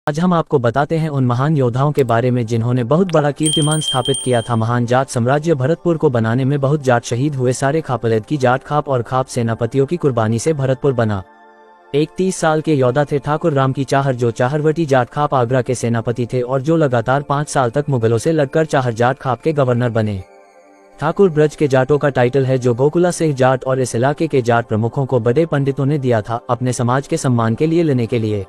आज हम आपको बताते हैं उन महान योद्धाओं के बारे में जिन्होंने बहुत बड़ा कीर्तिमान स्थापित किया था। महान जाट साम्राज्य भरतपुर को बनाने में बहुत जाट शहीद हुए। सारे खापलद की जाट खाप और खाप सेनापतियों की कुर्बानी से भरतपुर बना। एक 30 साल के योद्धा थे ठाकुर राम की चाहर, जो चाहरवटी जाट खाप आगरा के सेनापति थे और जो लगातार 5 साल तक मुगलों से लड़कर चाहर जाट खाप के गवर्नर बने। ठाकुर ब्रज के जाटों का टाइटल है जो गोकुला सिंह जाट और इस इलाके के जाट प्रमुखों को बड़े पंडितों ने दिया था अपने समाज के सम्मान के लिए लेने के लिए।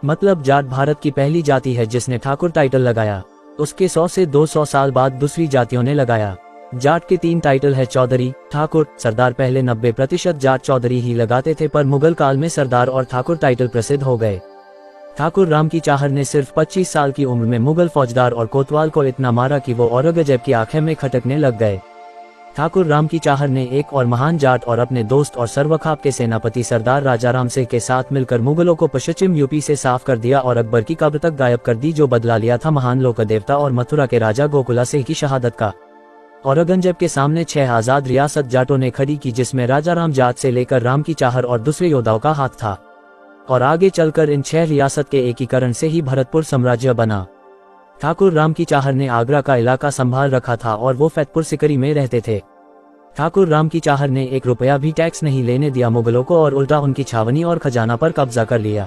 मतलब जाट भारत की पहली जाति है जिसने ठाकुर टाइटल लगाया। उसके 100 से 200 साल बाद दूसरी जातियों ने लगाया। जाट के 3 टाइटल है चौधरी, ठाकुर, सरदार। पहले 90% जाट चौधरी ही लगाते थे, पर मुगल काल में सरदार और ठाकुर टाइटल प्रसिद्ध हो गए। ठाकुर राम की चाहर ने सिर्फ 25 साल की उम्र में मुगल फौजदार और कोतवाल को इतना मारा कि वो औरंगजेब की आंखें में खटकने लग गए। ठाकुर राम की चाहर ने एक और महान जाट और अपने दोस्त और सर्वखाप के सेनापति सरदार राजाराम सिंह के साथ मिलकर मुगलों को पश्चिम यूपी से साफ कर दिया और अकबर की कब्र तक गायब कर दी, जो बदला लिया था महान लोक देवता और मथुरा के राजा गोकुला सिंह की शहादत का। औरंगजेब के सामने 6 आजाद रियासत जाटों ने खड़ी की, जिसमें राजाराम जाट से लेकर राम की चाहर और दूसरे योद्धाओं का हाथ था। और आगे चलकर इन 6 रियासत के एकीकरण से ही भरतपुर साम्राज्य बना। ठाकुर राम की चाहर ने आगरा का इलाका संभाल रखा था और वो फतेहपुर सिकरी में रहते थे। ठाकुर राम की चाहर ने 1 रुपया भी टैक्स नहीं लेने दिया मुगलों को और उल्टा उनकी छावनी और खजाना पर कब्जा कर लिया।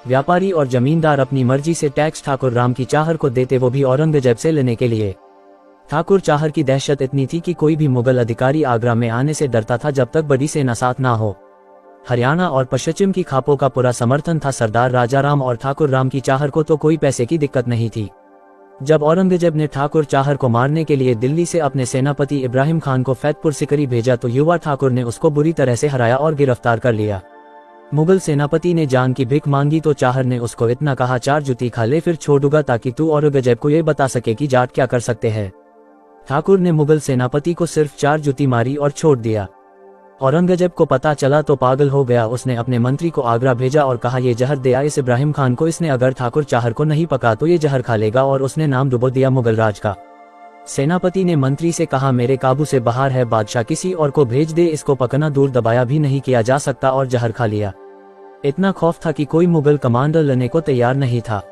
व्यापारी और जमींदार अपनी मर्जी से टैक्स ठाकुर राम की चाहर को देते, वो भी औरंगजेब से लेने के लिए। ठाकुर चाहर की दहशत इतनी थी कि कोई भी मुगल अधिकारी आगरा में आने से डरता था जब तक बड़ी सेना साथ ना हो। हरियाणा और पश्चिम की खापों का पूरा समर्थन था। सरदार राजाराम और ठाकुर राम की चाहर को तो कोई पैसे की दिक्कत नहीं थी। जब औरंगजेब ने ठाकुर चाहर को मारने के लिए दिल्ली से अपने सेनापति इब्राहिम खान को फतेहपुर सिकरी भेजा तो युवा ठाकुर ने उसको बुरी तरह से हराया और गिरफ्तार कर लिया। मुगल सेनापति ने जान की भीख मांगी तो चाहर ने उसको इतना कहा, 4 जूती खा ले फिर छोड़ूंगा, ताकि तू औरंगजेब को ये बता सके कि जाट क्या कर सकते हैं। ठाकुर ने मुगल सेनापति को सिर्फ 4 जूती मारी और छोड़ दिया। औरंगजेब को पता चला तो पागल हो गया। उसने अपने मंत्री को आगरा भेजा और कहा, ये जहर दे आ इस इब्राहिम खान को, इसने अगर ठाकुर चाहर को नहीं पका तो ये जहर खा लेगा, और उसने नाम डुबो दिया मुगल राज का। सेनापति ने मंत्री से कहा, मेरे काबू से बाहर है, बादशाह किसी और को भेज दे, इसको पकना दूर दबाया भी नहीं किया जा सकता, और जहर खा लिया। इतना खौफ था कि कोई मुगल कमांडर लेने को तैयार नहीं था।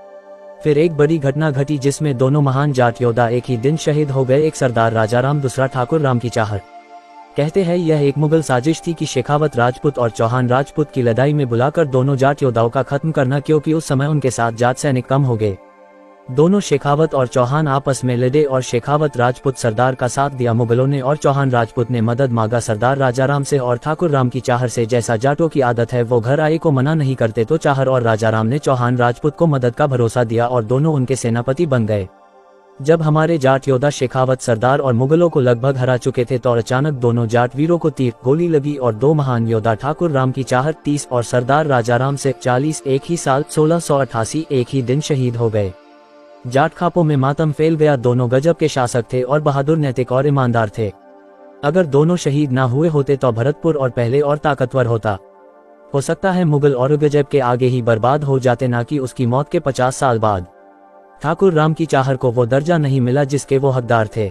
फिर एक बड़ी घटना घटी जिसमें दोनों महान जाट योद्धा एक ही दिन शहीद हो गए, एक सरदार राजाराम, दूसरा ठाकुर राम की चाहर। कहते हैं यह एक मुगल साजिश थी कि शेखावत राजपूत और चौहान राजपूत की लड़ाई में बुलाकर दोनों जाट योद्धाओं का खत्म करना, क्योंकि उस समय उनके साथ जाट सैनिक कम हो गए। दोनों शेखावत और चौहान आपस में लड़े और शेखावत राजपूत सरदार का साथ दिया मुगलों ने, और चौहान राजपूत ने मदद मांगा सरदार राजाराम से और ठाकुर राम की चाहर से। जैसा जाटों की आदत है, वो घर आए को मना नहीं करते, तो चाहर और राजाराम ने चौहान राजपूत को मदद का भरोसा दिया और दोनों उनके सेनापति बन गए। जब हमारे जाट योद्धा शेखावत सरदार और मुगलों को लगभग हरा चुके थे तो अचानक दोनों जाट वीरों को तीर गोली लगी और 2 महान योद्धा ठाकुर राम की चाहर 30 और सरदार राजाराम से 40 एक ही साल 1688 एक ही दिन शहीद हो गए। जाट खापों में मातम फैल गया। दोनों गजब के शासक थे और बहादुर, नैतिक और ईमानदार थे। अगर दोनों शहीद ना हुए होते तो भरतपुर और पहले और ताकतवर होता। हो सकता है मुगल औरंगजेब के आगे ही बर्बाद हो जाते, ना कि उसकी मौत के 50 साल बाद। ठाकुर राम की चाहर को वो दर्जा नहीं मिला जिसके वो हकदार थे।